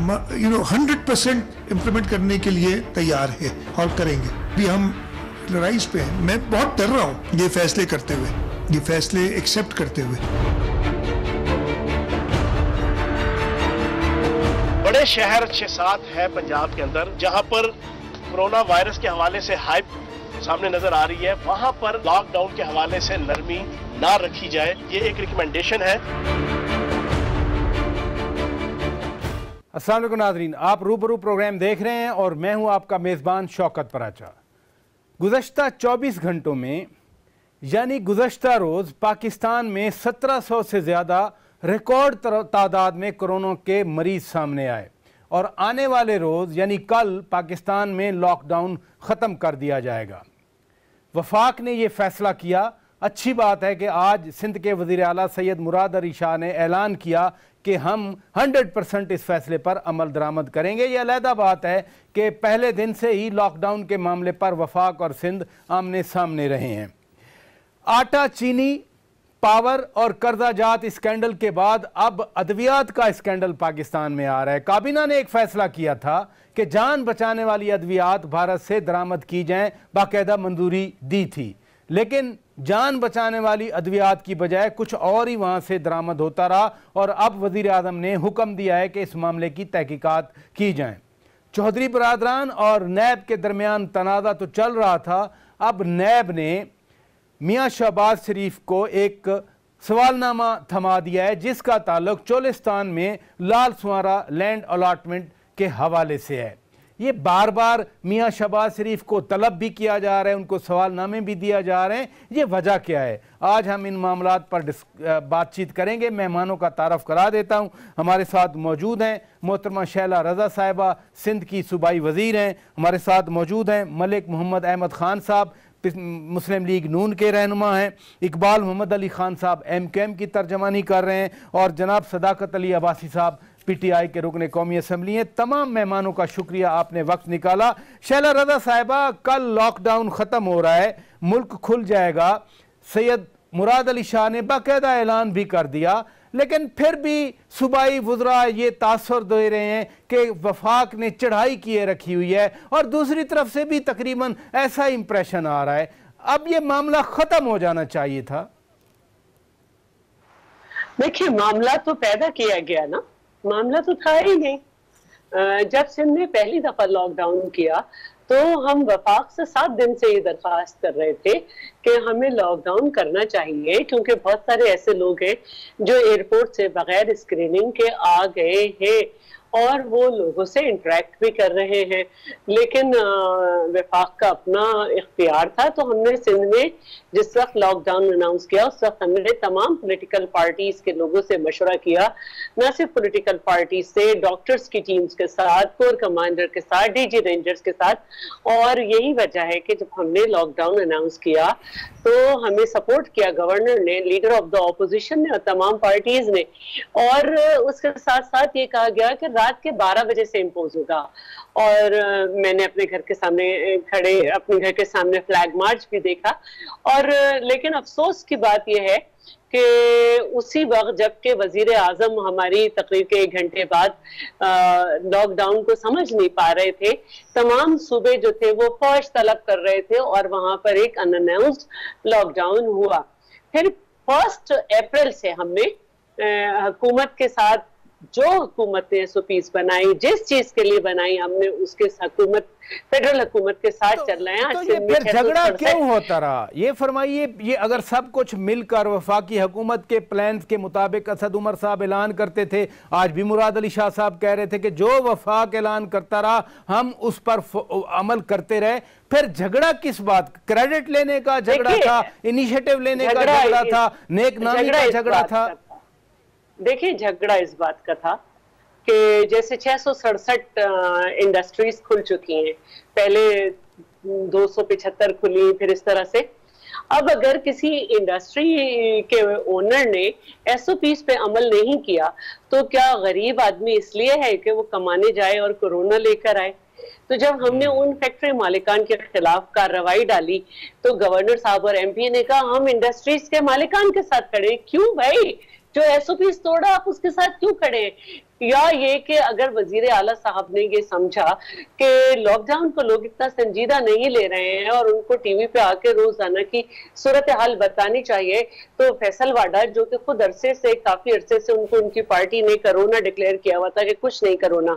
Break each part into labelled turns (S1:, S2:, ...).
S1: 100% implement करने के लिए तैयार है और करेंगे भी। हम लड़ाई पे हैं। मैं बहुत डर रहा हूँ ये फैसले करते हुए, ये फैसले एक्सेप्ट करते हुए।
S2: बड़े शहर 6-7 है पंजाब के अंदर जहां पर कोरोना वायरस के हवाले से हाइप सामने नजर आ रही है, वहां पर लॉकडाउन के हवाले से नरमी ना रखी जाए, ये एक रिकमेंडेशन है।
S3: अस्सलाम वालेकुम नाज़रीन, आप रूबरू प्रोग्राम देख रहे हैं और मैं हूं आपका मेज़बान शौकत पराचा। गुज़श्ता 24 घंटों में यानी गुज़श्ता रोज़ पाकिस्तान में 1700 से ज़्यादा रिकॉर्ड तादाद में कोरोना के मरीज़ सामने आए और आने वाले रोज़ यानी कल पाकिस्तान में लॉकडाउन ख़त्म कर दिया जाएगा। वफाक ने यह फ़ैसला किया। अच्छी बात है कि आज सिंध के वज़ीर आला सैयद मुराद अली शाह ने ऐलान किया कि हम 100% इस फैसले पर अमल दरामद करेंगे। ये अलहदा बात है कि पहले दिन से ही लॉकडाउन के मामले पर वफाक और सिंध आमने सामने रहे हैं। आटा, चीनी, पावर और कर्जा जात स्कैंडल के बाद अब अद्वियात का स्कैंडल पाकिस्तान में आ रहा है। काबीना ने एक फैसला किया था कि जान बचाने वाली अद्वियात भारत से दरामद की जाएं, बाकायदा मंजूरी दी थी, लेकिन जान बचाने वाली अद्वियात की बजाय कुछ और ही वहाँ से दरामद होता रहा और अब वज़ीर आज़म ने हुक्म दिया है कि इस मामले की तहकीकात की जाएं। चौधरी बरादरान और नैब के दरमियान तनाज़ा तो चल रहा था। अब नैब ने मियाँ शहबाज शरीफ को एक सवालनामा थमा दिया है जिसका ताल्लुक चोलिस्तान में लाल सुआरा लैंड अलॉटमेंट के हवाले से है। ये बार बार मियाँ शहबाज शरीफ को तलब भी किया जा रहा है, उनको सवालनामे भी दिया जा रहे हैं। ये वजह क्या है, आज हम इन मामलात पर बातचीत करेंगे। मेहमानों का तारफ़ करा देता हूँ। हमारे साथ मौजूद हैं मोहतरमा शैला रज़ा साहिबा, सिंध की सूबाई वज़ीर हैं। हमारे साथ मौजूद हैं मलिक मोहम्मद अहमद ख़ान साहब, मुस्लिम लीग नून के रहनुमा हैं। इकबाल मोहम्मद अली ख़ान साहब MKM की तर्जमानी कर रहे हैं और जनाब सदाकत अली अब्बासी साहब PTI के रुकन कौमी असम्बली हैं। तमाम मेहमानों का शुक्रिया, आपने वक्त निकाला। शैला रज़ा साहिबा, कल लॉकडाउन ख़त्म हो रहा है, मुल्क खुल जाएगा। सैयद मुराद अली शाह ने बाकायदा ऐलान भी कर दिया, लेकिन फिर भी सूबाई वुज़रा ये तासर दे रहे हैं कि वफाक ने चढ़ाई किए रखी हुई है और दूसरी तरफ से भी तकरीबन ऐसा इंप्रेशन आ रहा है। अब ये मामला ख़त्म हो जाना चाहिए था।
S4: देखिए, मामला तो पैदा किया गया ना, मामला तो था ही नहीं। जब सिंध ने पहली दफा लॉकडाउन किया तो हम वफाक से 7 दिन से ये दरख्वास्त कर रहे थे कि हमें लॉकडाउन करना चाहिए, क्योंकि बहुत सारे ऐसे लोग हैं जो एयरपोर्ट से बगैर स्क्रीनिंग के आ गए हैं और वो लोगों से इंटरेक्ट भी कर रहे हैं। लेकिन वफाक का अपना इख्तियार था, तो हमने सिंध में जिस वक्त लॉकडाउन अनाउंस किया उस वक्त हमने तमाम पॉलिटिकल पार्टीज के लोगों से मशवरा किया, न सिर्फ पॉलिटिकल पार्टीज से, डॉक्टर्स की टीम्स के साथ, कोर कमांडर के साथ, DG रेंजर्स के साथ। और यही वजह है कि जब हमने लॉकडाउन अनाउंस किया तो हमें सपोर्ट किया गवर्नर ने, लीडर ऑफ द ऑपोजिशन ने और तमाम पार्टीज ने। और उसके साथ साथ ये कहा गया कि रात के 12 बजे से इम्पोज होगा। और मैंने अपने घर के सामने फ्लैग मार्च भी देखा। और लेकिन अफसोस की बात यह है कि उसी वक्त जबकि वजीर आजम हमारी तकरीर के 1 घंटे बाद लॉकडाउन को समझ नहीं पा रहे थे, तमाम सूबे जो थे वो फौज तलब कर रहे थे और वहां पर एक अनअनाउंस्ड लॉकडाउन हुआ। फिर 1 अप्रैल से हमने हुकूमत के साथ, जो हुकूमत ने SOPs बनाई, जिस चीज के लिए बनाई, हमने उसके फेडरल हुकूमत के साथ चल रहे हैं।
S3: तो ये फिर झगड़ा क्यों होता रहा, ये फरमाइए। ये अगर सब कुछ मिलकर वफाकी हुकूमत के प्लान के मुताबिक असद उमर साहब ऐलान करते थे, आज भी मुराद अली शाह साहब कह रहे थे कि जो वफाक ऐलान करता रहा हम उस पर अमल करते रहे, फिर झगड़ा किस बात? क्रेडिट लेने का झगड़ा था, इनिशिएटिव लेने का झगड़ा था, नेक नामी का झगड़ा था?
S4: देखिए, झगड़ा इस बात का था कि जैसे 667 इंडस्ट्रीज खुल चुकी हैं, पहले 275 खुली, फिर इस तरह से। अब अगर किसी इंडस्ट्री के ओनर ने SOPs पे अमल नहीं किया तो क्या गरीब आदमी इसलिए है कि वो कमाने जाए और कोरोना लेकर आए? तो जब हमने उन फैक्ट्री मालिकान के खिलाफ कार्रवाई डाली तो गवर्नर साहब और MP ने कहा हम इंडस्ट्रीज के मालिकान के साथ खड़े। क्यों भाई, जो SOPs तोड़ा आप उसके साथ क्यों खड़े हैं? या ये कि अगर वजीर आला साहब ने ये समझा कि लॉकडाउन को लोग इतना संजीदा नहीं ले रहे हैं और उनको टीवी पे आके रोजाना की सूरत हाल बतानी चाहिए, तो फैसल वाडा जो कि खुद काफी अरसे से उनको उनकी पार्टी ने कोरोना डिक्लेयर किया हुआ था कि कुछ नहीं कोरोना,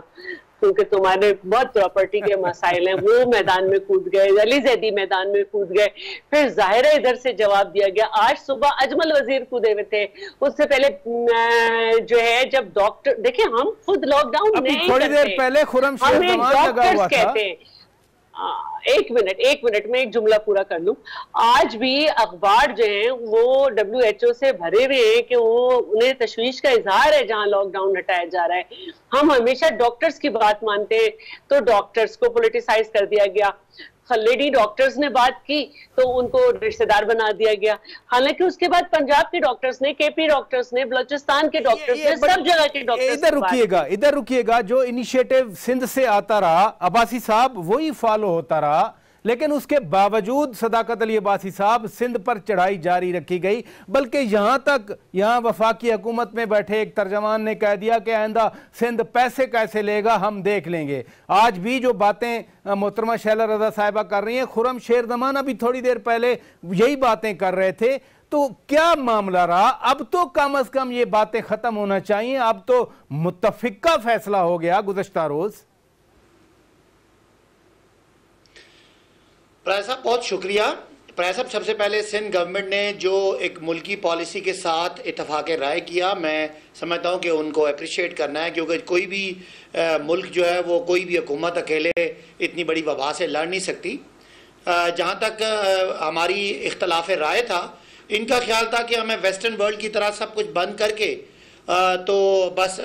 S4: क्योंकि तुम्हारे बहुत प्रॉपर्टी के मसाइल हैं, वो मैदान में कूद गए, अली जैदी मैदान में कूद गए, फिर जाहिर है इधर से जवाब दिया गया। आज सुबह अजमल वजीर कूदे हुए थे, उससे पहले जो है जब डॉक्टर, देखिए हम खुद लॉकडाउन नहीं
S3: थोड़ी देर पहले खुरम लगा हुआ था।
S4: एक मिनट में एक जुमला पूरा कर लूं। आज भी अखबार जो है वो WHO से भरे हुए हैं कि वो उन्हें तशवीश का इजहार है जहां लॉकडाउन हटाया जा रहा है। हम हमेशा डॉक्टर्स की बात मानते हैं, तो डॉक्टर्स को पॉलिटिसाइज कर दिया गया। लेडी डॉक्टर्स ने बात की तो उनको रिश्तेदार बना दिया गया। हालांकि उसके बाद पंजाब के डॉक्टर्स ने, KP डॉक्टर्स ने, बलूचिस्तान के डॉक्टर्स ने, सब जगह के डॉक्टर्स।
S3: इधर रुकिएगा, जो इनिशिएटिव सिंध से आता रहा अब्बासी साहब वही फॉलो होता रहा, लेकिन उसके बावजूद सदाकत अली अब्बासी साहब सिंध पर चढ़ाई जारी रखी गई। बल्कि यहाँ वफाकी हुकूमत में बैठे एक तर्जमान ने कह दिया कि आइंदा सिंध पैसे कैसे लेगा हम देख लेंगे। आज भी जो बातें मोहतरमा शैला रजा साहिबा कर रही हैं, खुरम शेर जमान अभी थोड़ी देर पहले यही बातें कर रहे थे। तो क्या मामला रहा? अब तो कम अज कम ये बातें खत्म होना चाहिए। अब तो मुत्तफिका फैसला हो गया गुज़श्ता रोज।
S5: प्राय साहब बहुत शुक्रिया। प्राय साहब, सबसे पहले सिंध गवर्नमेंट ने जो एक मुल्की पॉलिसी के साथ इत्तफाक राय किया, मैं समझता हूँ कि उनको अप्रिशिएट करना है, क्योंकि कोई भी मुल्क जो है वो कोई भी हुकूमत अकेले इतनी बड़ी वबा से लड़ नहीं सकती। जहाँ तक हमारी इख्तलाफ राय था, इनका ख्याल था कि हमें वेस्टर्न वर्ल्ड की तरह सब कुछ बंद करके तो बस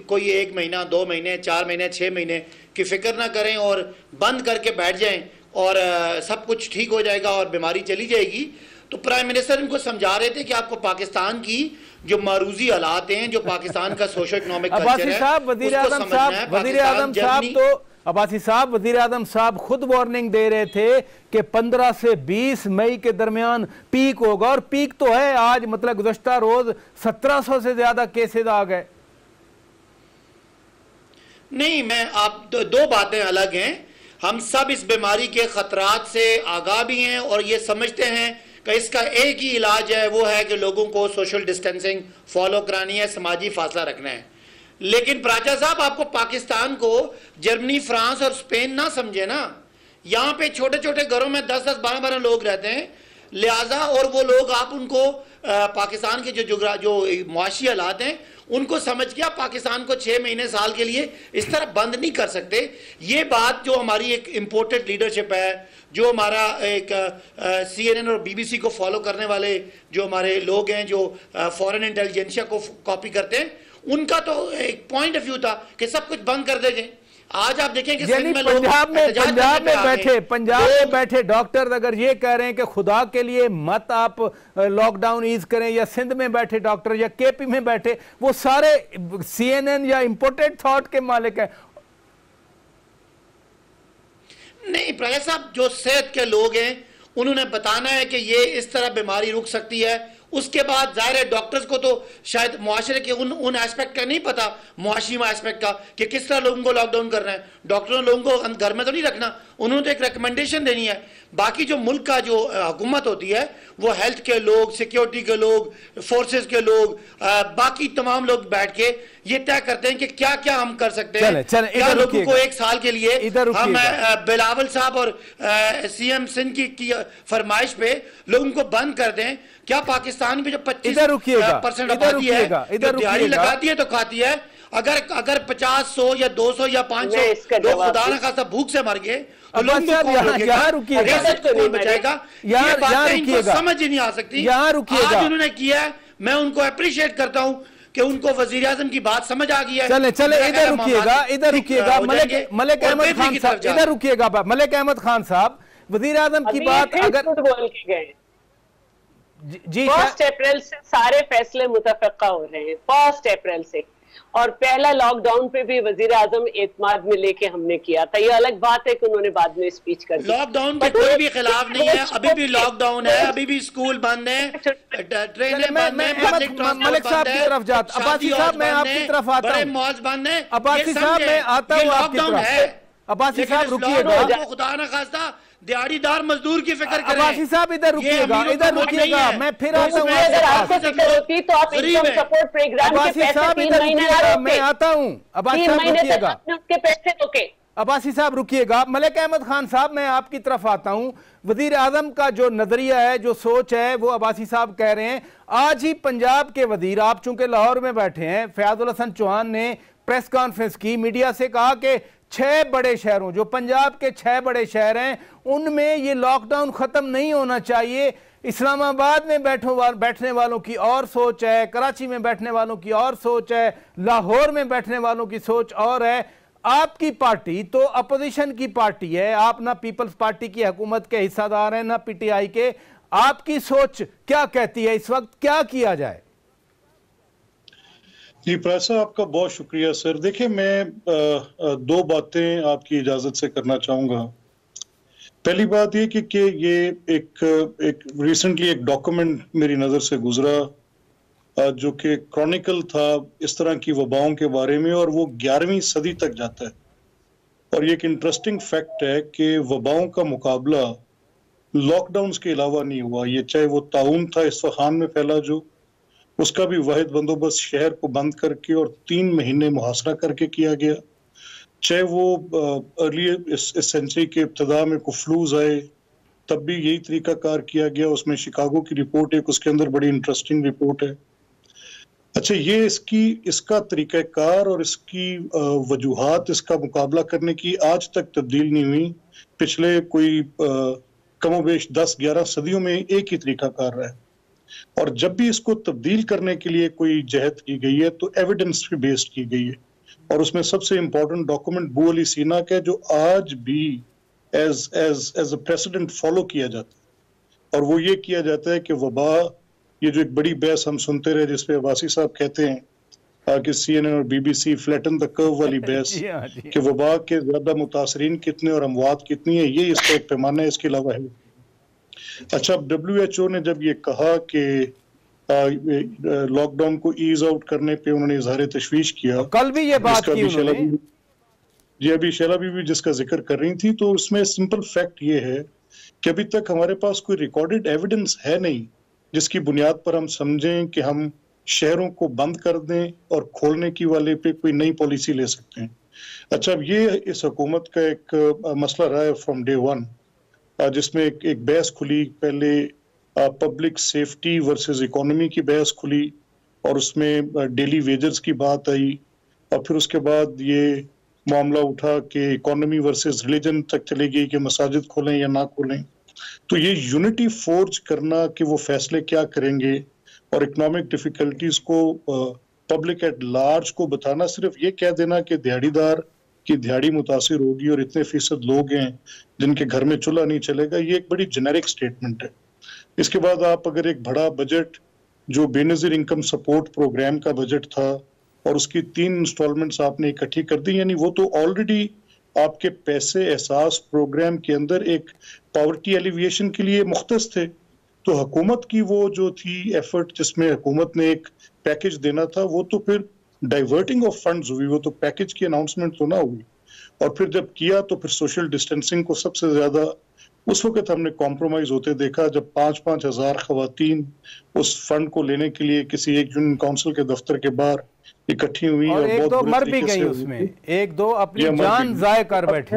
S5: कोई 1 महीना, 2 महीने, 4 महीने, 6 महीने की फ़िक्र ना करें और बंद करके बैठ जाएं और सब कुछ ठीक हो जाएगा और बीमारी चली जाएगी। तो प्राइम मिनिस्टर इनको समझा रहे थे कि आपको पाकिस्तान की जो मारूजी हालात हैं, जो पाकिस्तान का सोशो इकोनॉमिक कल्चर है,
S3: वजीर आज़म साहब खुद वार्निंग दे रहे थे कि 15 से 20 मई के दरमियान पीक होगा, और पीक तो है आज, मतलब गुज़श्ता रोज 1700 से ज्यादा केसेस आ गए।
S5: नहीं, मैं आप दो बातें अलग हैं। हम सब इस बीमारी के खतरात से आगाह भी हैं और ये समझते हैं कि इसका एक ही इलाज है, वो है कि लोगों को सोशल डिस्टेंसिंग फॉलो करानी है, समाजी फासला रखना है। लेकिन प्राचा साहब, आपको पाकिस्तान को जर्मनी, फ्रांस और स्पेन ना समझे ना। यहाँ पे छोटे छोटे घरों में 10-10, 12-12 लोग रहते हैं, लिहाजा और वो लोग आप उनको पाकिस्तान के जो मुआशी हालात हैं उनको समझ के आप पाकिस्तान को 6 महीने, साल के लिए इस तरह बंद नहीं कर सकते। ये बात जो हमारी एक इम्पोर्टेड लीडरशिप है, जो हमारा एक CNN और BBC को फॉलो करने वाले जो हमारे लोग हैं, जो फॉरेन इंटेलिजेंसिया को कॉपी करते हैं, उनका तो एक पॉइंट ऑफ व्यू था कि सब कुछ बंद कर देंगे। आज आप देखें कि
S3: पंजाब में बैठे डॉक्टर अगर ये कह रहे हैं कि खुदा के लिए मत आप लॉकडाउन ईज करें, या सिंध में बैठे डॉक्टर या KP में बैठे, वो सारे CNN या इंपोर्टेड थॉट के मालिक हैं।
S5: नहीं प्रयास साहब, जो सेहत के लोग हैं उन्होंने बताना है कि ये इस तरह बीमारी रुक सकती है। उसके बाद जाहिर है डॉक्टर्स को तो शायद मुआशरे के उन एस्पेक्ट का नहीं पता, मुआशी एस्पेक्ट का, कि किस तरह लोगों को लॉकडाउन करना है। डॉक्टरों ने लोगों को घर में तो नहीं रखना, उन्होंने तो एक रिकमेंडेशन देनी है। बाकी जो मुल्क का जो हुकूमत होती है वो हेल्थ के लोग, सिक्योरिटी के लोग, फोर्सेस के लोग, बाकी तमाम लोग बैठ के ये तय करते हैं कि क्या क्या हम कर सकते हैं। क्या लोगों को 1 साल के लिए हम बिलावल साहब और CM सिंध की फरमाइश पे लोगों को बंद कर दें। क्या पाकिस्तान की जो 25% आबादी है जो दिहाड़ी लगाती है तो खाती है, अगर 50, 100 या 200 या 500 लोग खुदा न खासा भूख से मर गए तो लोग बचाएगा? ये बातें इनको समझ ही नहीं आ सकती। आज उन्होंने किया है, मैं उनको अप्रिशिएट करता हूँ कि उनको वजीर आजम की बात समझ आ गई है।
S3: चले इधर रुकिएगा मलिक अहमद खान साहब, इधर रुकिएगा मलिक अहमद खान साहब। वजीर आजम की बात अगर
S4: जी 1 अप्रैल से सारे फैसले मुतफ़क़ा हो रहे हैं, 1 अप्रैल से और पहला लॉकडाउन पे भी वजीर आजम एतमाद में लेके हमने किया था। ये अलग बात है कि उन्होंने बाद में स्पीच कर दी।
S5: लॉकडाउन के कोई भी खिलाफ नहीं है, अभी भी लॉकडाउन है, अभी भी स्कूल बंद है, ट्रेनें बंद है, पब्लिक ट्रांसपोर्ट बंद है,
S3: अब्बासी साहब मैं आपकी तरफ आता
S5: बड़े
S3: हूं।
S5: मॉल्स बंद है।
S3: अब्बासी साहब मैं आता हूं आपकी तरफ। अब्बासी साहब रुकिएगा,
S5: खुदा न खास्ता दिहाड़ीदार मजदूर की फिक्र करें।
S3: अब्बासी साहब इधर रुकिएगा, इधर रुकिएगा, मैं फिर आता हूं।
S4: अगर आपको फिक्र होती तो आप इनकम सपोर्ट प्रोग्राम के
S3: अब्बासी
S4: पैसे
S3: साहब
S4: 3
S3: इधर
S4: महीने
S3: रुकिएगा, मैं आता हूं। अब्बासी साहब रुकिएगा,
S4: उसके पैसे रोके।
S3: अब्बासी साहब रुकिएगा। मलिक अहमद खान साहब मैं आपकी तरफ आता हूं। वजीर आजम का जो नजरिया है, जो सोच है, वो अब्बासी साहब कह रहे हैं। आज ही पंजाब के वजीर, आप चूंकि लाहौर में बैठे हैं, फयाजुल हसन चौहान ने प्रेस कॉन्फ्रेंस की, मीडिया से कहा कि 6 बड़े शहरों, जो पंजाब के 6 बड़े शहर हैं, उनमें ये लॉकडाउन खत्म नहीं होना चाहिए। इस्लामाबाद में बैठने वालों की और सोच है, कराची में बैठने वालों की और सोच है, लाहौर में बैठने वालों की सोच और है। आपकी पार्टी तो अपोजिशन की पार्टी है, आप ना पीपल्स पार्टी की हुकूमत के हिस्सेदार हैं, ना पीटीआई के। आपकी सोच क्या कहती है इस वक्त, क्या किया जाए?
S6: जी प्रासा, आपका बहुत शुक्रिया सर। देखिए, मैं 2 बातें आपकी इजाजत से करना चाहूंगा। पहली बात ये कि ये एक रिसेंटली एक डॉक्यूमेंट मेरी नजर से गुजरा जो कि क्रॉनिकल था इस तरह की वबाओं के बारे में, और वो 11वीं सदी तक जाता है। और ये एक इंटरेस्टिंग फैक्ट है कि वबाओं का मुकाबला लॉकडाउन के अलावा नहीं हुआ। ये चाहे वो ताउन था इस्फहान में फैला, जो उसका भी वाहिद बंदोबस्त शहर को बंद करके और 3 महीने मुहासरा करके किया गया, चाहे वो अर्ली इस सेंचुरी के इब्तिदा में को फ्लूज आए, तब भी यही तरीका कार किया गया। उसमें शिकागो की रिपोर्ट एक उसके अंदर बड़ी इंटरेस्टिंग रिपोर्ट है। अच्छा, ये इसका तरीक़ाकार और इसकी वजूहात, इसका मुकाबला करने की आज तक तब्दील नहीं हुई। पिछले कोई कमोबेश 10-11 सदियों में एक ही तरीक़ाकार रहा है, और जब भी इसको तब्दील करने के लिए कोई जहद की गई है तो एविडेंस पे बेस्ड की गई है। और उसमें सबसे इंपॉर्टेंट डॉक्यूमेंट बू अली सीना का, जो आज भी एज अ प्रेसिडेंट फॉलो किया जाता है। और वो ये किया जाता है कि वबा, ये जो एक बड़ी बहस हम सुनते रहे जिसपे अब्बासी साहब कहते हैं कि CNN और BBC फ्लैटन द कर्व वाली बहस कि वबा के ज्यादा मुतासरीन कितने और अमवात कितनी है, ये इसका एक पैमाना है, इसके अलावा है। अच्छा, WHO ने जब ये कहा कि लॉकडाउन को ईज आउट करने पे उन्होंने इजहार तशवीश किया,
S3: कल भी ये बात की उन्होंने,
S6: जी अभी शैला बीबी जिसका जिक्र कर रही थी, तो उसमें सिंपल फैक्ट ये है कि अभी तक हमारे पास कोई रिकॉर्डेड एविडेंस है नहीं जिसकी बुनियाद पर हम समझें कि हम शहरों को बंद कर दें और खोलने की वाले पे कोई नई पॉलिसी ले सकते हैं। अच्छा, अब ये इस हुकूमत का एक मसला रहा है फ्रॉम डे 1, जिसमें एक बहस खुली। पहले पब्लिक सेफ्टी वर्सेस इकोनॉमी की बहस खुली, और उसमें डेली वेजेस की बात आई, और फिर उसके बाद ये मामला उठा कि इकोनॉमी वर्सेस रिलीजन तक चली गई कि मसाजिद खोलें या ना खोलें। तो ये यूनिटी फोर्ज करना कि वो फैसले क्या करेंगे, और इकोनॉमिक डिफिकल्टीज को पब्लिक एट लार्ज को बताना, सिर्फ ये कह देना कि दिहाड़ीदार की दिहाड़ी मुतासिर होगी और इतने फीसद लोग हैं जिनके घर में चूल्हा नहीं चलेगा, ये एक बड़ी जेनेरिक स्टेटमेंट है। इसके बाद आप अगर एक बड़ा बजट जो बेनजीर इनकम सपोर्ट प्रोग्राम का बजट था और उसकी 3 इंस्टॉलमेंट्स आपने इकट्ठी कर दी, यानी वो तो ऑलरेडी आपके पैसे एहसास प्रोग्राम के अंदर एक पॉवर्टी एलिविएशन के लिए मुख्तस थे। तो हुकूमत की वो जो थी एफर्ट जिसमें हुकूमत ने एक पैकेज देना था, वो तो फिर डाइवर्टिंग ऑफ फंड्स हुई, वो तो पैकेज की अनाउंसमेंट तो ना हुई। और फिर जब किया तो फिर सोशल डिस्टेंसिंग को सबसे ज्यादा उस वक्त हमने कॉम्प्रोमाइज होते देखा जब 5-5 हज़ार खवातीन उस फंड को लेने के लिए किसी एक यूनियन काउंसिल के दफ्तर के बाहर इकट्ठी हुई,
S3: और एक दो मर भी गई उसमें, एक दो अपनी जान जाय कर बैठी।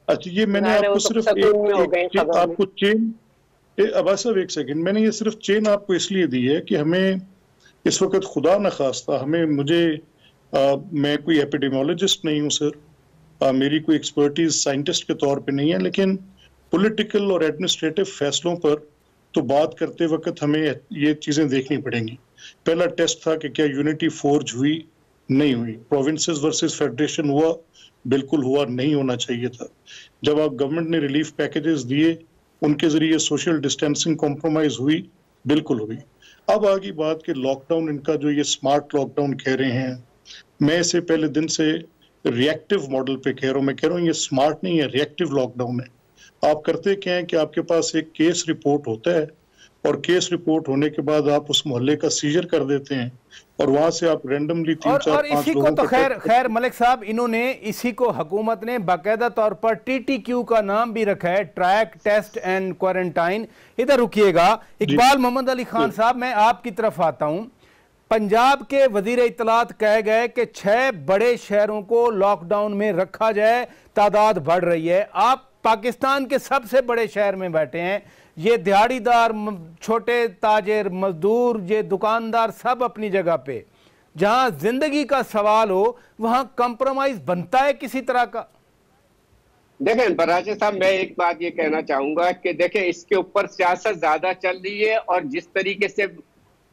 S6: अच्छा, ये मैंने आपको सिर्फ आपको चेन, अब्बास साहब एक सेकंड, मैंने ये सिर्फ चेन आपको इसलिए दी है कि हमें इस वक्त खुदा न खास्ता मैं कोई एपिडेमियोलॉजिस्ट नहीं हूँ सर, मेरी कोई एक्सपर्टीज साइंटिस्ट के तौर पे नहीं है, लेकिन पॉलिटिकल और एडमिनिस्ट्रेटिव फैसलों पर तो बात करते वक्त हमें ये चीजें देखनी पड़ेंगी। पहला टेस्ट था कि क्या यूनिटी फोर्ज हुई, नहीं हुई। प्रोविंसेस वर्सेस फेडरेशन हुआ, बिल्कुल हुआ, नहीं होना चाहिए था। जब आप गवर्नमेंट ने रिलीफ पैकेजेस दिए, उनके जरिए सोशल डिस्टेंसिंग कॉम्प्रोमाइज हुई, बिल्कुल हुई। अब आगे बात कि लॉकडाउन इनका जो ये स्मार्ट लॉकडाउन कह रहे हैं, मैं इसे पहले दिन से रिएक्टिव मॉडल पे कह रहा हूँ। मैं कह रहा हूँ ये स्मार्ट नहीं है, रिएक्टिव लॉकडाउन है। आप करते क्या है कि आपके पास एक केस रिपोर्ट होता है और केस रिपोर्ट होने के बाद आप उस मोहल्ले का सीजर कर देते हैं और वहां से आप रैंडमली 3-4-5
S3: इसी को तो खैर मलिक साहब, इन्होंने इसी को हुकूमत ने बाकायदा तौर पर TTQ का नाम भी रखा है, ट्रैक टेस्ट एंड क्वारंटाइन। इधर रुकिएगा इकबाल मोहम्मद अली खान साहब, मैं आपकी तरफ आता हूं। पंजाब के वजीर इत्तलात कह गए कि 6 बड़े शहरों को लॉकडाउन में रखा जाए, तादाद बढ़ रही है। आप पाकिस्तान के सबसे बड़े शहर में बैठे हैं, ये दिहाड़ीदार, छोटे ताजिर, मजदूर, ये दुकानदार सब अपनी जगह पे, जहां जिंदगी का सवाल हो वहां कंप्रोमाइज बनता है किसी तरह का?
S7: देखें बराचे साहब, मैं एक बात ये कहना चाहूंगा कि देखें इसके ऊपर सियासत ज्यादा चल रही है और जिस तरीके से